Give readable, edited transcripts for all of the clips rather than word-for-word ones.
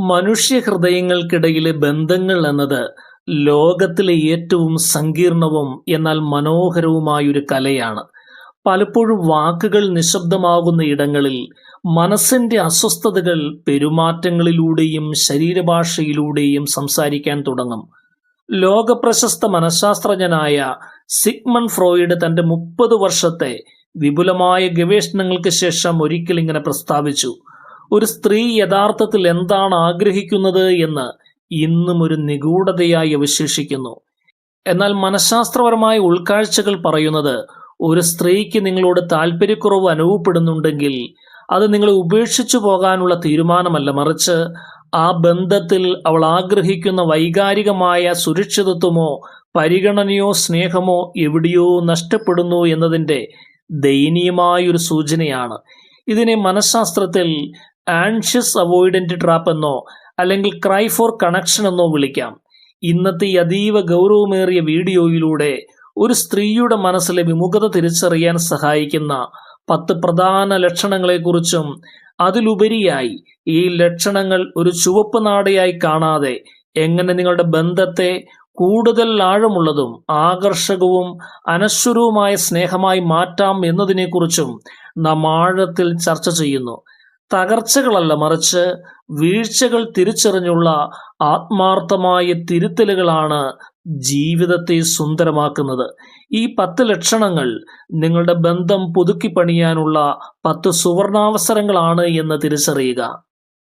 മനുഷ്യഹൃദയങ്ങൾക്കിടയിലെ ബന്ധങ്ങൾ എന്നത് ലോകത്തിലെ ഏറ്റവും സങ്കീർണവും എന്നാൽ മനോഹരവുമായൊരു കലയാണ്. പലപ്പോഴും വാക്കുകൾ നിശബ്ദമാകുന്ന ഇടങ്ങളിൽ മനസ്സിന്റെ അസ്വസ്ഥതകൾ പെരുമാറ്റങ്ങളിലൂടെയും ശരീരഭാഷയിലൂടെയും സംസാരിക്കാൻ തുടങ്ങും. ലോകപ്രശസ്ത മനഃശാസ്ത്രജ്ഞനായ സിഗ്മണ്ട് ഫ്രോയിഡ് തന്റെ 30 വർഷത്തെ വിപുലമായ ഗവേഷണങ്ങൾക്ക് ശേഷം ഒരിക്കൽ ഇങ്ങനെ പ്രസ്താവിച്ചു: ഒരു സ്ത്രീ യഥാർത്ഥത്തിൽ എന്താണ് ആഗ്രഹിക്കുന്നത് എന്ന് ഇന്നും ഒരു നിഗൂഢതയായി അവശേഷിക്കുന്നു. എന്നാൽ മനഃശാസ്ത്രപരമായ ഉൾക്കാഴ്ചകൾ പറയുന്നത്, ഒരു സ്ത്രീക്ക് നിങ്ങളോട് താല്പര്യക്കുറവ് അനുഭവപ്പെടുന്നുണ്ടെങ്കിൽ അത് നിങ്ങളെ ഉപേക്ഷിച്ചു പോകാനുള്ള തീരുമാനമല്ല, മറിച്ച് ആ ബന്ധത്തിൽ അവൾ ആഗ്രഹിക്കുന്ന വൈകാരികമായ സുരക്ഷിതത്വമോ പരിഗണനയോ സ്നേഹമോ എവിടെയോ നഷ്ടപ്പെടുന്നു എന്നതിൻ്റെ ദയനീയമായൊരു സൂചനയാണ്. ഇതിനെ മനഃശാസ്ത്രത്തിൽ ആൻഷ്യസ് അവോയ്ഡന്റ് ട്രാപ്പ് എന്നോ അല്ലെങ്കിൽ ക്രൈ ഫോർ കണക്ഷൻ എന്നോ വിളിക്കാം. ഇന്നത്തെ ഈ അതീവ ഗൗരവമേറിയ വീഡിയോയിലൂടെ ഒരു സ്ത്രീയുടെ മനസ്സിലെ വിമുഖത തിരിച്ചറിയാൻ സഹായിക്കുന്ന 10 പ്രധാന ലക്ഷണങ്ങളെക്കുറിച്ചും അതിലുപരിയായി ഈ ലക്ഷണങ്ങൾ ഒരു ചുവപ്പ് നാടയായി കാണാതെ എങ്ങനെ നിങ്ങളുടെ ബന്ധത്തെ കൂടുതൽ ആഴമുള്ളതും ആകർഷകവും അനശ്വരവുമായ സ്നേഹമായി മാറ്റാം എന്നതിനെക്കുറിച്ചും നാം ആഴത്തിൽ ചർച്ച ചെയ്യുന്നു. തകർച്ചകളല്ല, മറിച്ച് വീഴ്ചകൾ തിരിച്ചറിഞ്ഞുള്ള ആത്മാർത്ഥമായ തിരുത്തലുകളാണ് ജീവിതത്തെ സുന്ദരമാക്കുന്നത്. ഈ 10 ലക്ഷണങ്ങൾ നിങ്ങളുടെ ബന്ധം പുതുക്കി പണിയാനുള്ള 10 സുവർണാവസരങ്ങളാണ് എന്ന് തിരിച്ചറിയുക.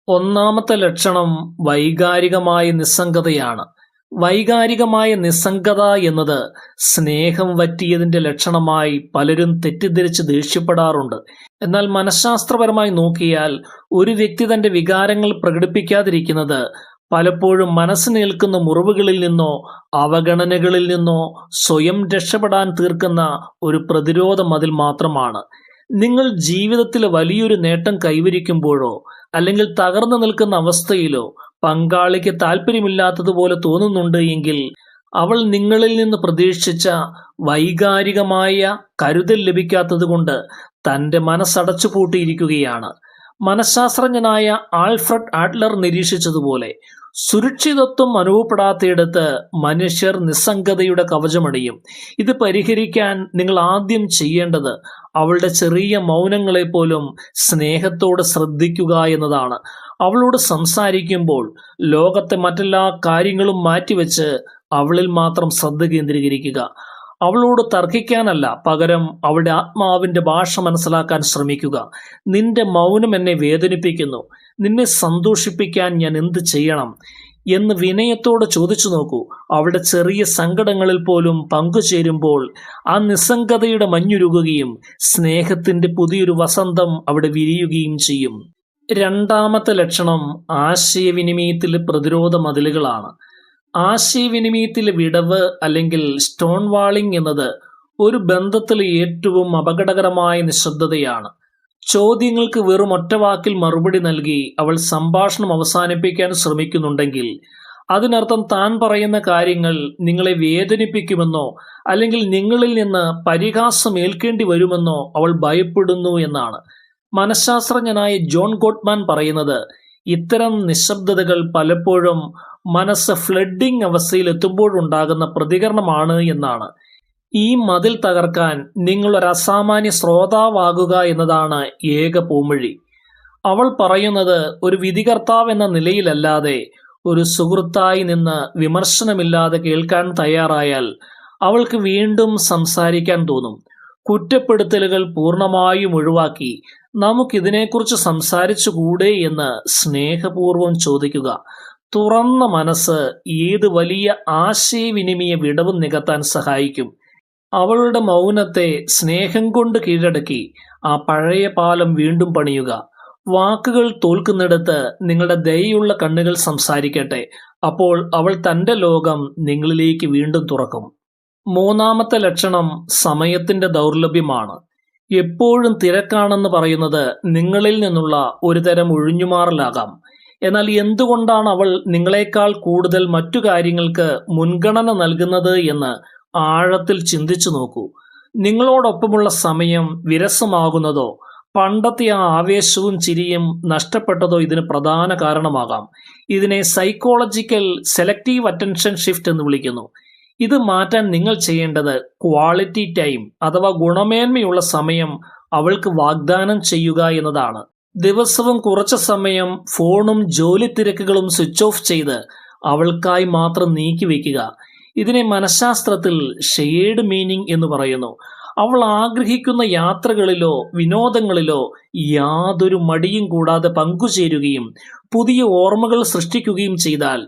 ഒന്നാമത്തെ ലക്ഷണം വൈകാരികമായ നിസ്സംഗതയാണ്. വൈകാരികമായ നിസ്സംഗത എന്നത് സ്നേഹം വറ്റിയതിന്റെ ലക്ഷണമായി പലരും തെറ്റിദ്ധരിച്ച് ദേഷ്യപ്പെടാറുണ്ട്. എന്നാൽ മനഃശാസ്ത്രപരമായി നോക്കിയാൽ ഒരു വ്യക്തി തന്റെ വികാരങ്ങൾ പ്രകടിപ്പിക്കാതിരിക്കുന്നത് പലപ്പോഴും മനസ്സിനേൽക്കുന്ന മുറിവുകളിൽ നിന്നോ അവഗണനകളിൽ നിന്നോ സ്വയം രക്ഷപ്പെടാൻ തീർക്കുന്ന ഒരു പ്രതിരോധ മതിൽ മാത്രമാണ്. നിങ്ങൾ ജീവിതത്തിൽ വലിയൊരു നേട്ടം കൈവരിക്കുമ്പോഴോ അല്ലെങ്കിൽ തകർന്നു നിൽക്കുന്ന അവസ്ഥയിലോ പങ്കാളിക്ക് താല്പര്യമില്ലാത്തതുപോലെ തോന്നുന്നുണ്ട് എങ്കിൽ അവൾ നിങ്ങളിൽ നിന്ന് പ്രതീക്ഷിച്ച വൈകാരികമായ കരുതൽ ലഭിക്കാത്തതുകൊണ്ട് തൻ്റെ മനസ്സടച്ചു പൂട്ടിയിരിക്കുകയാണ്. മനഃശാസ്ത്രജ്ഞനായ ആൽഫ്രഡ് ആഡ്ലർ നിരീക്ഷിച്ചതുപോലെ സുരക്ഷിതത്വം അനുഭവപ്പെടാത്തയിടത്ത് മനുഷ്യർ നിസ്സംഗതയുടെ കവചമണിയും. ഇത് പരിഹരിക്കാൻ നിങ്ങൾ ആദ്യം ചെയ്യേണ്ടത് അവളുടെ ചെറിയ മൗനങ്ങളെ പോലും സ്നേഹത്തോടെ ശ്രദ്ധിക്കുക എന്നതാണ്. അവളോട് സംസാരിക്കുമ്പോൾ ലോകത്തെ മറ്റെല്ലാ കാര്യങ്ങളും മാറ്റിവെച്ച് അവളിൽ മാത്രം ശ്രദ്ധ കേന്ദ്രീകരിക്കുക. അവളോട് തർക്കിക്കാനല്ല, പകരം അവളുടെ ആത്മാവിന്റെ ഭാഷ മനസ്സിലാക്കാൻ ശ്രമിക്കുക. നിന്റെ മൗനം എന്നെ വേദനിപ്പിക്കുന്നു, നിന്നെ സന്തോഷിപ്പിക്കാൻ ഞാൻ എന്ത് ചെയ്യണം എന്ന് വിനയത്തോടെ ചോദിച്ചു നോക്കൂ. അവളുടെ ചെറിയ സങ്കടങ്ങളിൽ പോലും പങ്കുചേരുമ്പോൾ ആ നിസ്സംഗതയുടെ മഞ്ഞുരുകുകയും സ്നേഹത്തിന്റെ പുതിയൊരു വസന്തം അവിടെ വിരിയുകയും ചെയ്യും. രണ്ടാമത്തെ ലക്ഷണം ആശയവിനിമയത്തിലെ പ്രതിരോധ മതിലുകളാണ്. ആശയവിനിമയത്തിലെ വിടവ് അല്ലെങ്കിൽ സ്റ്റോൺ വാളിംഗ് എന്നത് ഒരു ബന്ധത്തിലെ ഏറ്റവും അപകടകരമായ നിശബ്ദതയാണ്. ചോദ്യങ്ങൾക്ക് വെറും ഒറ്റ വാക്കിൽ മറുപടി നൽകി അവൾ സംഭാഷണം അവസാനിപ്പിക്കാൻ ശ്രമിക്കുന്നുണ്ടെങ്കിൽ അതിനർത്ഥം താൻ പറയുന്ന കാര്യങ്ങൾ നിങ്ങളെ വേദനിപ്പിക്കുമെന്നോ അല്ലെങ്കിൽ നിങ്ങളിൽ നിന്ന് പരിഹാസം ഏൽക്കേണ്ടി വരുമെന്നോ അവൾ ഭയപ്പെടുന്നു എന്നാണ്. മനഃശാസ്ത്രജ്ഞനായ ജോൺ ഗോട്ട്മാൻ പറയുന്നത്, ഇത്തരം നിശബ്ദതകൾ പലപ്പോഴും മനസ്സ് ഫ്ലഡിംഗ് അവസ്ഥയിലെത്തുമ്പോഴുണ്ടാകുന്ന പ്രതികരണമാണ് എന്നാണ്. ഈ മതിൽ തകർക്കാൻ നിങ്ങൾ ഒരു അസാമാന്യ ശ്രോതാവാകുക എന്നതാണ് ഏക പോംവഴി. അവൾ പറയുന്നത് ഒരു വിധികർത്താവ് എന്ന നിലയിലല്ലാതെ ഒരു സുഹൃത്തായി നിന്ന് വിമർശനമില്ലാതെ കേൾക്കാൻ തയ്യാറായാൽ അവൾക്ക് വീണ്ടും സംസാരിക്കാൻ തോന്നും. കുറ്റപ്പെടുത്തലുകൾ പൂർണ്ണമായും ഒഴിവാക്കി നമുക്കിതിനെക്കുറിച്ച് സംസാരിച്ചുകൂടെ എന്ന് സ്നേഹപൂർവ്വം ചോദിക്കുക. തുറന്ന മനസ്സ് ഏത് വലിയ ആശയവിനിമയ വിടവും നികത്താൻ സഹായിക്കും. അവളുടെ മൗനത്തെ സ്നേഹം കൊണ്ട് കീഴടക്കി ആ പഴയ പാലം വീണ്ടും പണിയുക. വാക്കുകൾ തോൽക്കുന്നിടത്ത് നിങ്ങളുടെ ദയയുള്ള കണ്ണുകൾ സംസാരിക്കട്ടെ. അപ്പോൾ അവൾ തൻ്റെ ലോകം നിങ്ങളിലേക്ക് വീണ്ടും തുറക്കും. മൂന്നാമത്തെ ലക്ഷണം സമയത്തിന്റെ ദൗർലഭ്യമാണ്. എപ്പോഴും തിരക്കാണെന്ന് പറയുന്നത് നിങ്ങളിൽ നിന്നുള്ള ഒരു തരം ഒഴിഞ്ഞുമാറലാകാം. എന്നാൽ എന്തുകൊണ്ടാണ് അവൾ നിങ്ങളെക്കാൾ കൂടുതൽ മറ്റു കാര്യങ്ങൾക്ക് മുൻഗണന നൽകുന്നത് എന്ന് ആഴത്തിൽ ചിന്തിച്ചു നോക്കൂ. നിങ്ങളോടൊപ്പമുള്ള സമയം വിരസമാകുന്നതോ പണ്ടത്തെ ആ ആവേശവും ചിരിയും നഷ്ടപ്പെട്ടതോ ഇതിന് പ്രധാന കാരണമാകാം. ഇതിനെ സൈക്കോളജിക്കൽ സെലക്റ്റീവ് അറ്റൻഷൻ ഷിഫ്റ്റ് എന്ന് വിളിക്കുന്നു. ഇത് മാറ്റാൻ നിങ്ങൾ ചെയ്യേണ്ടത് ക്വാളിറ്റി ടൈം അഥവാ ഗുണമേന്മയുള്ള സമയം അവൾക്ക് വാഗ്ദാനം ചെയ്യുക എന്നതാണ്. ദിവസവും കുറച്ച് സമയം ഫോണും ജോലി തിരക്കുകളും സ്വിച്ച് ഓഫ് ചെയ്ത് അവൾക്കായി മാത്രം നീക്കിവെക്കുക. ഇതിനെ മനഃശാസ്ത്രത്തിൽ ഷെയർഡ് മീനിങ് എന്ന് പറയുന്നു. അവൾ ആഗ്രഹിക്കുന്ന യാത്രകളിലോ വിനോദങ്ങളിലോ യാതൊരു മടിയും കൂടാതെ പങ്കുചേരുകയും പുതിയ ഓർമ്മകൾ സൃഷ്ടിക്കുകയും ചെയ്താൽ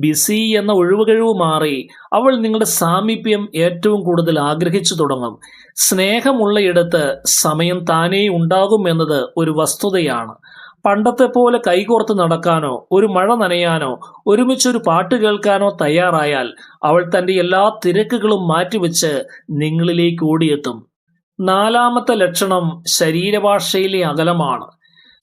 ബിസി എന്ന ഒഴിവുകഴിവ് മാറി അവൾ നിങ്ങളുടെ സാമീപ്യം ഏറ്റവും കൂടുതൽ ആഗ്രഹിച്ചു തുടങ്ങും. സ്നേഹമുള്ളയിടത്ത് സമയം താനേ ഉണ്ടാകും എന്നത് ഒരു വസ്തുതയാണ്. പണ്ടത്തെ പോലെ കൈകോർത്ത് നടക്കാനോ ഒരു മഴ നനയാനോ ഒരുമിച്ചൊരു പാട്ട് കേൾക്കാനോ തയ്യാറായാൽ അവൾ തന്റെ എല്ലാ തിരക്കുകളും മാറ്റിവെച്ച് നിങ്ങളിലേക്ക് ഓടിയെത്തും. 4-ാമത്തെ ലക്ഷണം ശരീരഭാഷയിലെ അകലമാണ്.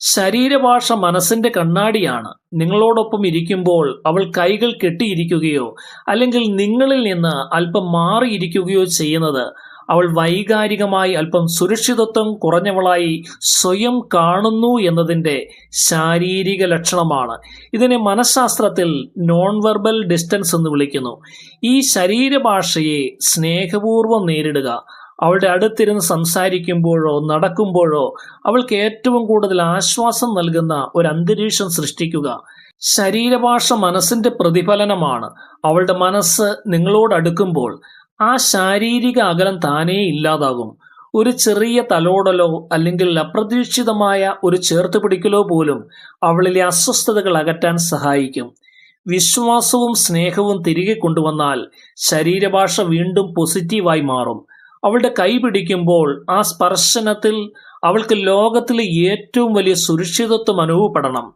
ശരീരഭാഷ മനസ്സിന്റെ കണ്ണാടിയാണ്. നിങ്ങളോടൊപ്പം ഇരിക്കുമ്പോൾ അവൾ കൈകൾ കെട്ടിയിരിക്കുകയോ അല്ലെങ്കിൽ നിങ്ങളിൽ നിന്ന് അല്പം മാറിയിരിക്കുകയോ ചെയ്യുന്നത് അവൾ വൈകാരികമായി അല്പം സുരക്ഷിതത്വം കുറഞ്ഞവളായി സ്വയം കാണുന്നു എന്നതിൻ്റെ ശാരീരിക ലക്ഷണമാണ്. ഇതിനെ മനഃശാസ്ത്രത്തിൽ നോൺ വെർബൽ ഡിസ്റ്റൻസ് എന്ന് വിളിക്കുന്നു. ഈ ശരീരഭാഷയെ സ്നേഹപൂർവ്വം നേരിടുക. അവളുടെ അടുത്തിരുന്ന് സംസാരിക്കുമ്പോഴോ നടക്കുമ്പോഴോ അവൾക്ക് ഏറ്റവും കൂടുതൽ ആശ്വാസം നൽകുന്ന ഒരു അന്തരീക്ഷം സൃഷ്ടിക്കുക. ശരീരഭാഷ മനസ്സിന്റെ പ്രതിഫലനമാണ്. അവളുടെ മനസ്സ് നിങ്ങളോട് അടുക്കുമ്പോൾ ആ ശാരീരിക അകലം താനേ ഇല്ലാതാകും. ഒരു ചെറിയ തലോടലോ അല്ലെങ്കിൽ അപ്രതീക്ഷിതമായ ഒരു ചേർത്തുപിടിക്കലോ പോലും അവളിലെ അസ്വസ്ഥതകൾ അകറ്റാൻ സഹായിക്കും. വിശ്വാസവും സ്നേഹവും തിരികെ കൊണ്ടുവന്നാൽ ശരീരഭാഷ വീണ്ടും പോസിറ്റീവായി മാറും. അവളുടെ കൈ പിടിക്കുമ്പോൾ ആ സ്പർശനത്തിൽ അവൾക്ക് ലോകത്തിലെ ഏറ്റവും വലിയ സുരക്ഷിതത്വം അനുഭവപ്പെടണം.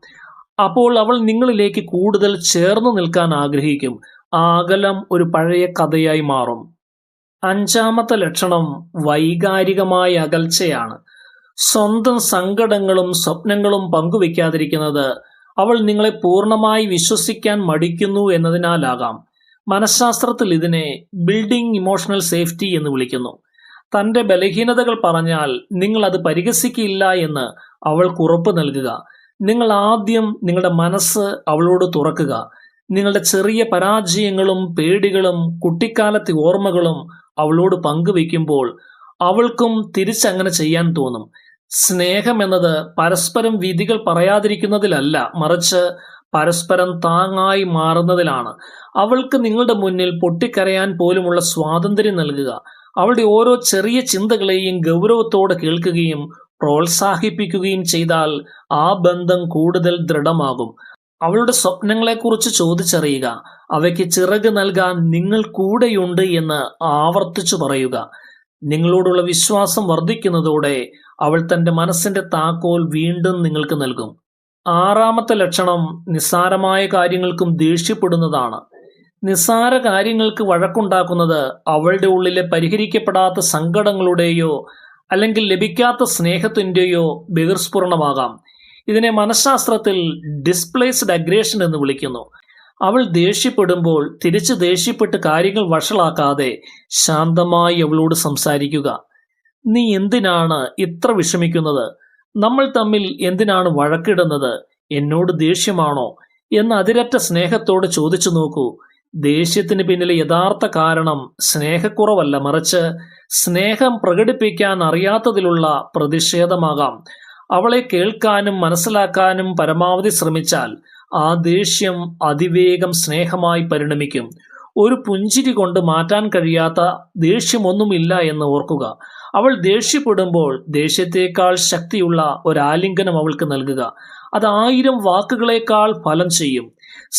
അപ്പോൾ അവൾ നിങ്ങളിലേക്ക് കൂടുതൽ ചേർന്ന് നിൽക്കാൻ ആഗ്രഹിക്കും. ആ അകലം ഒരു പഴയ കഥയായി മാറും. 5-ാമത്തെ ലക്ഷണം വൈകാരികമായ അകൽച്ചയാണ്. സ്വന്തം സങ്കടങ്ങളും സ്വപ്നങ്ങളും പങ്കുവെക്കാതിരിക്കുന്നത് അവൾ നിങ്ങളെ പൂർണ്ണമായി വിശ്വസിക്കാൻ മടിക്കുന്നു എന്നതിനാലാകാം. മനഃശാസ്ത്രത്തിൽ ഇതിനെ ബിൽഡിംഗ് ഇമോഷണൽ സേഫ്റ്റി എന്ന് വിളിക്കുന്നു. തൻ്റെ ബലഹീനതകൾ പറഞ്ഞാൽ നിങ്ങൾ അത് പരിഹസിക്കില്ല എന്ന് അവൾക്ക് ഉറപ്പ് നൽകുക. നിങ്ങൾ ആദ്യം നിങ്ങളുടെ മനസ്സ് അവളോട് തുറക്കുക. നിങ്ങളുടെ ചെറിയ പരാജയങ്ങളും പേടികളും കുട്ടിക്കാലത്തെ ഓർമ്മകളും അവളോട് പങ്കുവെക്കുമ്പോൾ അവൾക്കും തിരിച്ചങ്ങനെ ചെയ്യാൻ തോന്നും. സ്നേഹം എന്നത് പരസ്പരം വിധികൾ പറയാതിരിക്കുന്നതിലല്ല, മറിച്ച് പരസ്പരം താങ്ങായി മാറുന്നതിലാണ്. അവൾക്ക് നിങ്ങളുടെ മുന്നിൽ പൊട്ടിക്കരയാൻ പോലുമുള്ള സ്വാതന്ത്ര്യം നൽകുക. അവളുടെ ഓരോ ചെറിയ ചിന്തകളെയും ഗൗരവത്തോടെ കേൾക്കുകയും പ്രോത്സാഹിപ്പിക്കുകയും ചെയ്താൽ ആ ബന്ധം കൂടുതൽ ദൃഢമാകും. അവളുടെ സ്വപ്നങ്ങളെക്കുറിച്ച് ചോദിച്ചറിയുക. അവയ്ക്ക് ചിറക് നൽകാൻ നിങ്ങൾ കൂടെയുണ്ട് എന്ന് ആവർത്തിച്ചു പറയുക. നിങ്ങളോടുള്ള വിശ്വാസം വർദ്ധിക്കുന്നതോടെ അവൾ തൻ്റെ മനസ്സിന്റെ താക്കോൽ വീണ്ടും നിങ്ങൾക്ക് നൽകും. 6-ാമത്തെ ലക്ഷണം നിസ്സാരമായ കാര്യങ്ങൾക്കും ദേഷ്യപ്പെടുന്നതാണ്. നിസ്സാര കാര്യങ്ങൾക്ക് വഴക്കുണ്ടാക്കുന്നത് അവളുടെ ഉള്ളിലെ പരിഹരിക്കപ്പെടാത്ത സങ്കടങ്ങളുടെയോ അല്ലെങ്കിൽ ലഭിക്കാത്ത സ്നേഹത്തിൻ്റെയോ ബഹിർസ്ഫുരണമാകാം. ഇതിനെ മനഃശാസ്ത്രത്തിൽ ഡിസ്പ്ലേസ്ഡ് അഗ്രേഷൻ എന്ന് വിളിക്കുന്നു. അവൾ ദേഷ്യപ്പെടുമ്പോൾ തിരിച്ച് ദേഷ്യപ്പെട്ട് കാര്യങ്ങൾ വഷളാക്കാതെ ശാന്തമായി അവളോട് സംസാരിക്കുക. നീ എന്തിനാണ് ഇത്ര വിഷമിക്കുന്നത്? നമ്മൾ തമ്മിൽ എന്തിനാണ് വഴക്കിടുന്നത്? എന്നോട് ദേഷ്യമാണോ എന്ന് അതിരറ്റ സ്നേഹത്തോട് ചോദിച്ചു നോക്കൂ. ദേഷ്യത്തിന് പിന്നിലെ യഥാർത്ഥ കാരണം സ്നേഹക്കുറവല്ല, മറിച്ച് സ്നേഹം പ്രകടിപ്പിക്കാൻ അറിയാത്തതിലുള്ള പ്രതിഷേധമാകാം. അവളെ കേൾക്കാനും മനസ്സിലാക്കാനും പരമാവധി ശ്രമിച്ചാൽ ആ ദേഷ്യം അതിവേഗം സ്നേഹമായി പരിണമിക്കും. ഒരു പുഞ്ചിരി കൊണ്ട് മാറ്റാൻ കഴിയാത്ത ദേഷ്യമൊന്നുമില്ല എന്ന് ഓർക്കുക. അവൾ ദേഷ്യപ്പെടുമ്പോൾ ദേഷ്യത്തേക്കാൾ ശക്തിയുള്ള ഒരാലിംഗനം അവൾക്ക് നൽകുക. അത് 1000 വാക്കുകളേക്കാൾ ഫലം ചെയ്യും.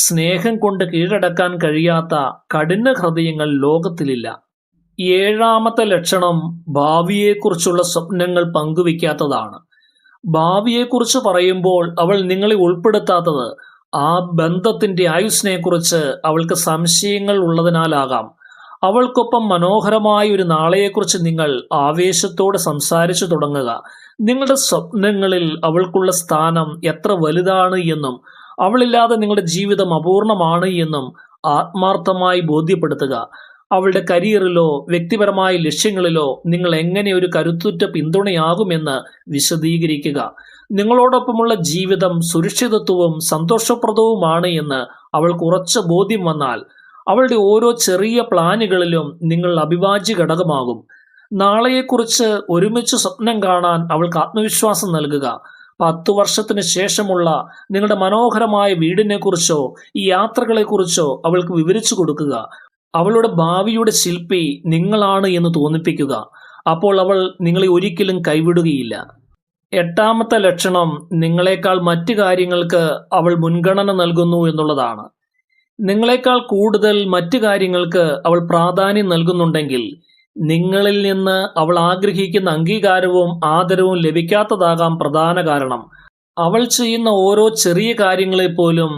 സ്നേഹം കൊണ്ട് കീഴടക്കാൻ കഴിയാത്ത കഠിന ഹൃദയങ്ങൾ ലോകത്തിലില്ല. 7-ാമത്തെ ലക്ഷണം ഭാവിയെക്കുറിച്ചുള്ള സ്വപ്നങ്ങൾ പങ്കുവെക്കാത്തതാണ്. ഭാവിയെക്കുറിച്ച് പറയുമ്പോൾ അവൾ നിങ്ങളെ ഉൾപ്പെടുത്താത്തത് ആ ബന്ധത്തിന്റെ ആയുസ്സിനെക്കുറിച്ച് അവൾക്ക് സംശയങ്ങൾ ഉള്ളതിനാലാകാം. അവൾക്കൊപ്പം മനോഹരമായ ഒരു നാളെയെക്കുറിച്ച് നിങ്ങൾ ആവേശത്തോടെ സംസാരിച്ചു തുടങ്ങുക. നിങ്ങളുടെ സ്വപ്നങ്ങളിൽ അവൾക്കുള്ള സ്ഥാനം എത്ര വലുതാണ് എന്നും അവളില്ലാതെ നിങ്ങളുടെ ജീവിതം അപൂർണമാണ് എന്നും ആത്മാർത്ഥമായി ബോധ്യപ്പെടുത്തുക. അവളുടെ കരിയറിലോ വ്യക്തിപരമായ ലക്ഷ്യങ്ങളിലോ നിങ്ങൾ എങ്ങനെ ഒരു കരുത്തുറ്റ പിന്തുണയാകുമെന്ന് വിശദീകരിക്കുക. നിങ്ങളോടൊപ്പമുള്ള ജീവിതം സുരക്ഷിതത്വവും സന്തോഷപ്രദവുമാണ് എന്ന് അവൾക്ക് ഉറച്ച ബോധ്യം വന്നാൽ അവളുടെ ഓരോ ചെറിയ പ്ലാനുകളിലും നിങ്ങൾ അവിഭാജ്യ ഘടകമാകും. നാളെയെക്കുറിച്ച് ഒരുമിച്ച് സ്വപ്നം കാണാൻ അവൾക്ക് ആത്മവിശ്വാസം നൽകുക. 10 വർഷത്തിന് ശേഷമുള്ള നിങ്ങളുടെ മനോഹരമായ വീടിനെക്കുറിച്ചോ ഈ യാത്രകളെക്കുറിച്ചോ അവൾക്ക് വിവരിച്ചു കൊടുക്കുക. അവളുടെ ഭാവിയുടെ ശില്പി നിങ്ങളാണ് എന്ന് തോന്നിപ്പിക്കുക. അപ്പോൾ അവൾ നിങ്ങളെ ഒരിക്കലും കൈവിടുകയില്ല. 8ാമത്തെ ലക്ഷണം, നിങ്ങളെക്കാൾ മറ്റു കാര്യങ്ങൾക്ക് അവൾ മുൻഗണന നൽകുന്നു എന്നുള്ളതാണ്. നിങ്ങളെക്കാൾ കൂടുതൽ മറ്റു കാര്യങ്ങൾക്ക് അവൾ പ്രാധാന്യം നൽകുന്നുണ്ടെങ്കിൽ നിങ്ങളിൽ നിന്ന് അവൾ ആഗ്രഹിക്കുന്ന അംഗീകാരവും ആദരവും ലഭിക്കാത്തതാകാം പ്രധാന കാരണം. അവൾ ചെയ്യുന്ന ഓരോ ചെറിയ കാര്യങ്ങളെപ്പോലും,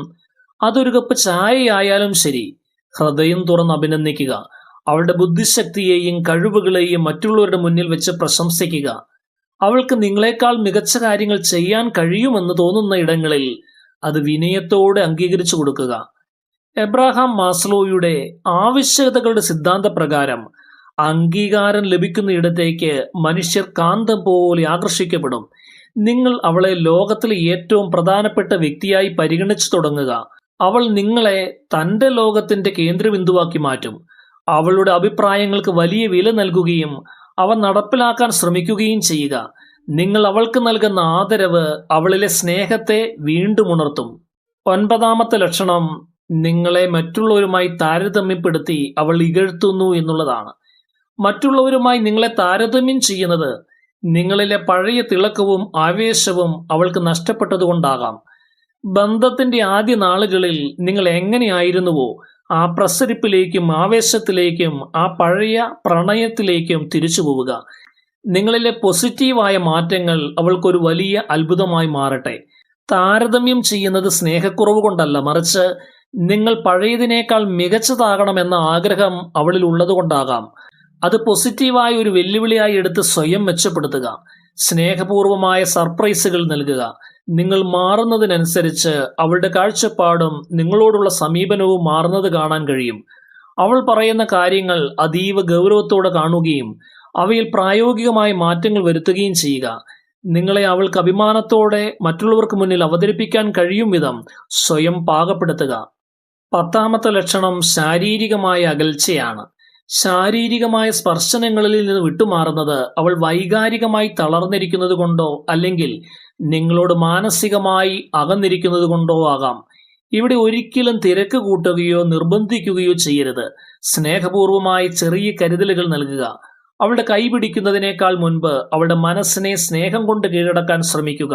അതൊരു കപ്പ് ചായയായാലും ശരി, ഹൃദയം തുറന്ന് അഭിനന്ദിക്കുക. അവളുടെ ബുദ്ധിശക്തിയെയും കഴിവുകളെയും മറ്റുള്ളവരുടെ മുന്നിൽ വെച്ച് പ്രശംസിക്കുക. അവൾക്ക് നിങ്ങളെക്കാൾ മികച്ച കാര്യങ്ങൾ ചെയ്യാൻ കഴിയുമെന്ന് തോന്നുന്ന ഇടങ്ങളിൽ അത് വിനയത്തോടെ അംഗീകരിച്ചു കൊടുക്കുക. എബ്രഹാം മാസ്ലോയുടെ ആവശ്യകതകളുടെ സിദ്ധാന്തപ്രകാരം അംഗീകാരം ലഭിക്കുന്ന ഇടത്തേക്ക് മനുഷ്യർ കാന്തം പോലെ ആകർഷിക്കപ്പെടും. നിങ്ങൾ അവളെ ലോകത്തിലെ ഏറ്റവും പ്രധാനപ്പെട്ട വ്യക്തിയായി പരിഗണിച്ചു തുടങ്ങുക. അവൾ നിങ്ങളെ തൻ്റെ ലോകത്തിന്റെ കേന്ദ്രബിന്ദുവാക്കി മാറ്റും. അവളുടെ അഭിപ്രായങ്ങൾക്ക് വലിയ വില നൽകുകയും അവ നടപ്പിലാക്കാൻ ശ്രമിക്കുകയും ചെയ്യുക. നിങ്ങൾ അവൾക്ക് നൽകുന്ന ആദരവ് അവളിലെ സ്നേഹത്തെ വീണ്ടും ഉണർത്തും. 9ാമത്തെ ലക്ഷണം, നിങ്ങളെ മറ്റുള്ളവരുമായി താരതമ്യപ്പെടുത്തി അവൾ ഇകഴ്ത്തുന്നു എന്നുള്ളതാണ്. മറ്റുള്ളവരുമായി നിങ്ങളെ താരതമ്യം ചെയ്യുന്നത് നിങ്ങളിലെ പഴയ തിളക്കവും ആവേശവും അവൾക്ക് നഷ്ടപ്പെട്ടതുകൊണ്ടാകാം. ബന്ധത്തിന്റെ ആദ്യ നാളുകളിൽ നിങ്ങൾ എങ്ങനെയായിരുന്നുവോ ആ പ്രസരിപ്പിലേക്കും ആവേശത്തിലേക്കും ആ പഴയ പ്രണയത്തിലേക്കും തിരിച്ചു പോവുക. നിങ്ങളിലെ പോസിറ്റീവായ മാറ്റങ്ങൾ അവൾക്കൊരു വലിയ അത്ഭുതമായി മാറട്ടെ. താരതമ്യം ചെയ്യുന്നത് സ്നേഹക്കുറവ് കൊണ്ടല്ല, മറിച്ച് നിങ്ങൾ പഴയതിനേക്കാൾ മികച്ചതാകണമെന്ന ആഗ്രഹം അവളിൽ ഉള്ളതുകൊണ്ടാകാം. അത് പോസിറ്റീവായ ഒരു വെല്ലുവിളിയായി എടുത്ത് സ്വയം മെച്ചപ്പെടുത്തുക. സ്നേഹപൂർവമായ സർപ്രൈസുകൾ നൽകുക. നിങ്ങൾ മാറുന്നതിനനുസരിച്ച് അവളുടെ കാഴ്ചപ്പാടും നിങ്ങളോടുള്ള സമീപനവും മാറുന്നത് കാണാൻ കഴിയും. അവൾ പറയുന്ന കാര്യങ്ങൾ അതീവ ഗൗരവത്തോടെ കാണുകയും അവയിൽ പ്രായോഗികമായ മാറ്റങ്ങൾ വരുത്തുകയും ചെയ്യുക. നിങ്ങളെ അവൾക്ക് അഭിമാനത്തോടെ മറ്റുള്ളവർക്ക് മുന്നിൽ അവതരിപ്പിക്കാൻ കഴിയും വിധം സ്വയം പാകപ്പെടുത്തുക. 10ാമത്തെ ലക്ഷണം ശാരീരികമായ അകൽച്ചയാണ്. ശാരീരികമായ സ്പർശനങ്ങളിൽ നിന്ന് വിട്ടുമാറുന്നത് അവൾ വൈകാരികമായി തളർന്നിരിക്കുന്നത് കൊണ്ടോ അല്ലെങ്കിൽ നിങ്ങളോട് മാനസികമായി അകന്നിരിക്കുന്നത് കൊണ്ടോ ആകാം. ഇവിടെ ഒരിക്കലും തിരക്ക് കൂട്ടുകയോ നിർബന്ധിക്കുകയോ ചെയ്യരുത്. സ്നേഹപൂർവമായി ചെറിയ കരുതലുകൾ നൽകുക. അവളുടെ കൈ പിടിക്കുന്നതിനേക്കാൾ മുൻപ് അവളുടെ മനസ്സിനെ സ്നേഹം കൊണ്ട് കീഴടക്കാൻ ശ്രമിക്കുക.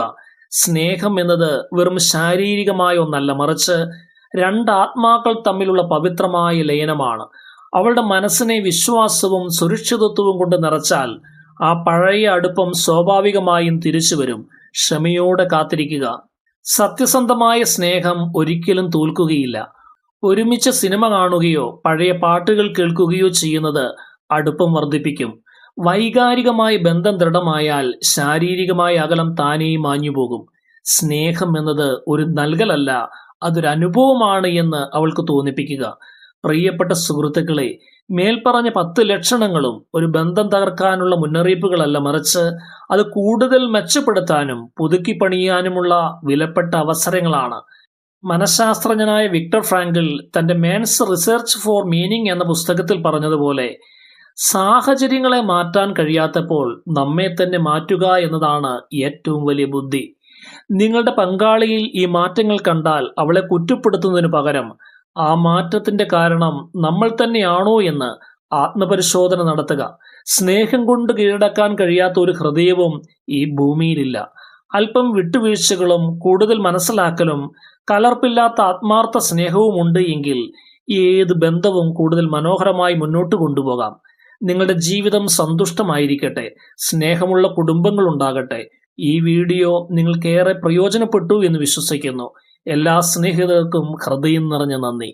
സ്നേഹം എന്നത് വെറും ശാരീരികമായ ഒന്നല്ല, മറിച്ച് 2 ആത്മാക്കൾ തമ്മിലുള്ള പവിത്രമായ ലയനമാണ്. അവളുടെ മനസ്സിനെ വിശ്വാസവും സുരക്ഷിതത്വവും കൊണ്ട് നിറച്ചാൽ ആ പഴയ അടുപ്പം സ്വാഭാവികമായും തിരിച്ചു വരും. ക്ഷമയോടെ കാത്തിരിക്കുക. സത്യസന്ധമായ സ്നേഹം ഒരിക്കലും തോൽക്കുകയില്ല. ഒരുമിച്ച് സിനിമ കാണുകയോ പഴയ പാട്ടുകൾ കേൾക്കുകയോ ചെയ്യുന്നത് അടുപ്പം വർദ്ധിപ്പിക്കും. വൈകാരികമായ ബന്ധം ദൃഢമായാൽ ശാരീരികമായ അകലം താനേ മാഞ്ഞുപോകും. സ്നേഹം എന്നത് ഒരു നൽകലല്ല, അതൊരു അനുഭവമാണ് എന്ന് അവൾക്ക് തോന്നിപ്പിക്കുക. പ്രിയപ്പെട്ട സുഹൃത്തുക്കളെ, മേൽപ്പറഞ്ഞ 10 ലക്ഷണങ്ങളും ഒരു ബന്ധം തകർക്കാനുള്ള മുന്നറിയിപ്പുകളല്ല, മറിച്ച് അത് കൂടുതൽ മെച്ചപ്പെടുത്താനും പുതുക്കി പണിയാനുമുള്ള വിലപ്പെട്ട അവസരങ്ങളാണ്. മനഃശാസ്ത്രജ്ഞനായ വിക്ടർ ഫ്രാങ്കിൾ തന്റെ മേൻസ് റിസർച്ച് ഫോർ മീനിങ് എന്ന പുസ്തകത്തിൽ പറഞ്ഞതുപോലെ, സാഹചര്യങ്ങളെ മാറ്റാൻ കഴിയാത്തപ്പോൾ നമ്മെ തന്നെ മാറ്റുക എന്നതാണ് ഏറ്റവും വലിയ ബുദ്ധി. നിങ്ങളുടെ പങ്കാളിയിൽ ഈ മാറ്റങ്ങൾ കണ്ടാൽ അവളെ കുറ്റപ്പെടുത്തുന്നതിന് പകരം ആ മാറ്റത്തിന്റെ കാരണം നമ്മൾ തന്നെയാണോ എന്ന് ആത്മപരിശോധന നടത്തുക. സ്നേഹം കൊണ്ട് കീഴടക്കാൻ കഴിയാത്ത ഒരു ഹൃദയവും ഈ ഭൂമിയിലില്ല. അല്പം വിട്ടുവീഴ്ചകളും കൂടുതൽ മനസ്സിലാക്കലും കലർപ്പില്ലാത്ത ആത്മാർത്ഥ സ്നേഹവും ഉണ്ട് എങ്കിൽ ഏത് ബന്ധവും കൂടുതൽ മനോഹരമായി മുന്നോട്ട് കൊണ്ടുപോകാം. നിങ്ങളുടെ ജീവിതം സന്തുഷ്ടമായിരിക്കട്ടെ. സ്നേഹമുള്ള കുടുംബങ്ങൾ ഉണ്ടാകട്ടെ. ഈ വീഡിയോ നിങ്ങൾക്കേറെ പ്രയോജനപ്പെട്ടു എന്ന് വിശ്വസിക്കുന്നു. എല്ലാ സ്നേഹിതർക്കും ഹൃദയം നിറഞ്ഞ നന്ദി.